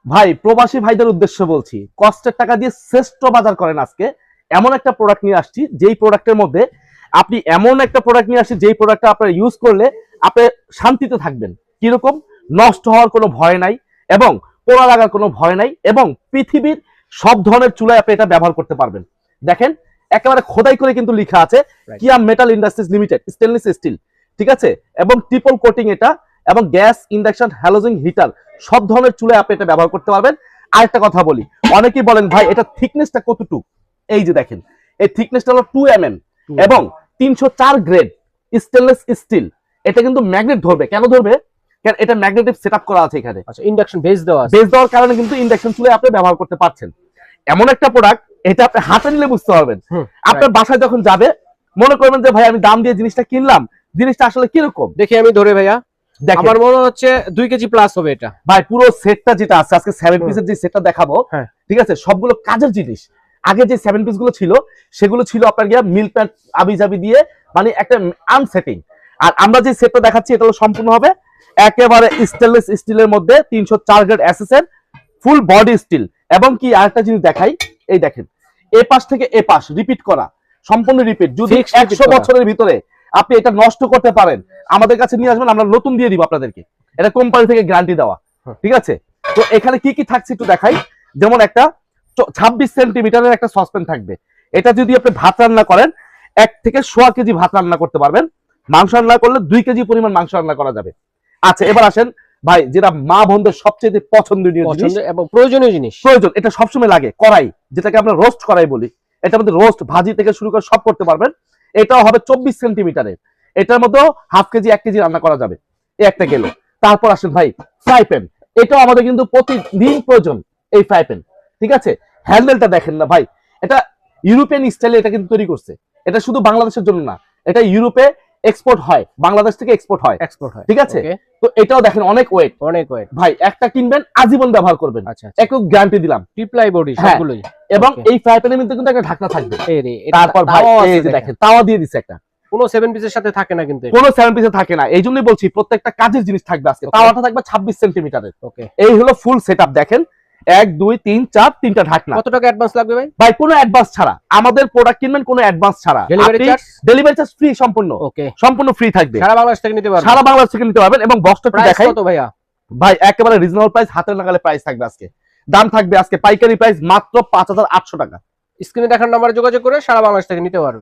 ভাই প্রবাসী ভাইদের উদ্দেশ্যে বলছি, কষ্টের টাকা দিয়ে শ্রেষ্ঠ বাজার করেন আজকে। এমন একটা প্রোডাক্ট নিয়ে আসছি যেই প্রোডাক্টের মধ্যে আপনি এমন একটা প্রোডাক্ট নিয়ে আসছি যেই প্রোডাক্টটা আপনারা ইউজ করলে আপনি শান্তিতে থাকবেন। কিরকম? নষ্ট হওয়ার কোনো ভয় নাই এবং পোড়া লাগার কোনো ভয় নাই এবং পৃথিবীর সব ধরনের চুলায় আপনি এটা ব্যবহার করতে পারবেন। দেখেন একেবারে খোদাই করে কিন্তু লেখা আছে কিয়া metal industries limited stainless steel, ঠিক আছে, এবং ট্রিপল কোটিং এটা, এবং গ্যাস, ইন্ডাকশন, হ্যালোজেন হিটার সব ধরনের চুলায় আপনি এটা ব্যবহার করতে পারবেন। আরেকটা কথা বলি, অনেকেই বলেন ভাই এটা থিকনেসটা কতটুকু, এই যে দেখেন এই থিকনেসটা হলো 2 mm এবং 304 গ্রেড স্টেনলেস স্টিল। এটা কিন্তু ম্যাগনেট ধরবে। কেন ধরবে? কারণ এটা ম্যাগনেটিক সেটআপ করা আছে এখানে। আচ্ছা, ইন্ডাকশন বেস দেওয়া আছে। বেস দেওয়ার কারণে কিন্তু ইন্ডাকশন চুলায় আপনি ব্যবহার করতে পারছেন। এমন একটা প্রোডাক্ট, এটা আপনি হাতে নিলে বুঝতে পারবেন। আপনার বাসায় যখন যাবে মনে করবেন যে ভাই আমি দাম দিয়ে জিনিসটা কিনলাম, জিনিসটা আসলে কিরকম। দেখি আমি ধরে ভাইয়া, আমার মনে হচ্ছে 2 কেজি প্লাস হবে এটা। ভাই পুরো সেটটা যেটা আছে আজকে 7 পিসের যে সেটটা দেখাবো, ঠিক আছে, সবগুলো কাজের জিনিস। আগে যে 7 পিস গুলো ছিল সেগুলো ছিল আপনার গিয়া মিল প্যান্ট আবিজাবি দিয়ে, মানে একটা আনসেটিং। আর আমরা যে সেটটা দেখাচ্ছি এটা হলো সম্পূর্ণ হবে একেবারে স্টেনলেস স্টিলের মধ্যে 304 grade SSN full body still. এবং কি আরেকটা জিনিস দেখাই, এই দেখেন এ পাশ থেকে এ পাশ রিপিট করা, সম্পূর্ণ রিপিট। যদি 100 বছরের ভিতরে আপনি এটা নষ্ট করতে পারেন আমাদের কাছে নিয়ে আসবেন, আমরা নতুন দিয়ে দিব আপনাদেরকে। এটা কোম্পানি থেকে গ্যারান্টি দেওয়া, ঠিক আছে। তো এখানে কি কি থাকছে একটু দেখাই। যেমন একটা 26 সেন্টিমিটারের একটা সসপ্যান থাকবে। এটা যদি আপনি ভাত রান্না করেন 1 থেকে 1.5 কেজি ভাত রান্না করতে পারবেন। মাংস রান্না করলে 2 কেজি পরিমাণ মাংস রান্না করা যাবে। আচ্ছা এবার আসেন ভাই, যেটা মা বোনদের সবচেয়ে পছন্দনীয় জিনিস এবং প্রয়োজনীয় জিনিস, প্রয়োজন, এটা সবসময় লাগে, কড়াই, যেটাকে আমরা রোস্ট কড়াই বলি। এটার মধ্যে রোস্ট ভাজি থেকে শুরু করে সব করতে পারবেন। এটাও হবে 24 সেন্টিমিটারের। এটার মধ্যেও 1/2 কেজি 1 কেজি রান্না করা যাবে। এই একটা গেল। তারপর আসেন ভাই ফ্রাই প্যান, এটাও আমাদের কিন্তু প্রতিদিন প্রয়োজন এই ফ্রাই প্যান, ঠিক আছে। হ্যান্ডেলটা দেখেন না ভাই, এটা ইউরোপিয়ান স্টাইলে এটা কিন্তু তৈরি করছে। এটা শুধু বাংলাদেশের জন্য না, এটা ইউরোপে এক্সপোর্ট হয়, বাংলাদেশ থেকে এক্সপোর্ট হয়, ঠিক আছে। তো এটাও দেখেন অনেক ওয়েট, অনেক ওয়েট ভাই। একটা কিনবেন আজীবন ব্যবহার করবেন। আচ্ছা, একটু গ্যারান্টি দিলাম। ট্রিপ্লাই বডি সবগুলোই। এবং এই ফ্রাই প্যানের মধ্যে কিন্তু একটা ঢাকনা থাকবে। তারপর ভাই এই যে দেখেন তাওয়া দিয়ে দিছে একটা, কোনো 7 পিসের সাথে থাকে না কিন্তু, কোনো 7 পিসে থাকে না। এইজন্যই বলছি প্রত্যেকটা কাজের জিনিস থাকবে আজকে। তাওয়াটা থাকবে 26 সেন্টিমিটারের। ওকে, এই হলো ফুল সেটআপ। দেখেন 1 2 3 4 তিনটা ঢাকনা। কত টাকা অ্যাডভান্স লাগবে ভাই? ভাই কোনো অ্যাডভান্স ছাড়া আমাদের প্রোডাক্ট কিনবেন, কোনো অ্যাডভান্স ছাড়া। ডেলিভারি চার্জ ফ্রি, সম্পূর্ণ। ওকে, সম্পূর্ণ ফ্রি থাকবে। সারা বাংলাদেশ থেকে নিতে পারবেন। সারা বাংলাদেশ থেকে নিতে পারবেন। এবং বক্সটা একটু দেখাই কত ভাইয়া? ভাই একেবারে রিজনেবল প্রাইস, হাতের নাগালে প্রাইস থাকবে আজকে। দাম থাকবে আজকে পাইকারি প্রাইস মাত্র 5800 টাকা। স্ক্রিনে দেখার নম্বরে যোগাযোগ করে সারা বাংলাদেশ থেকে নিতে পারবেন।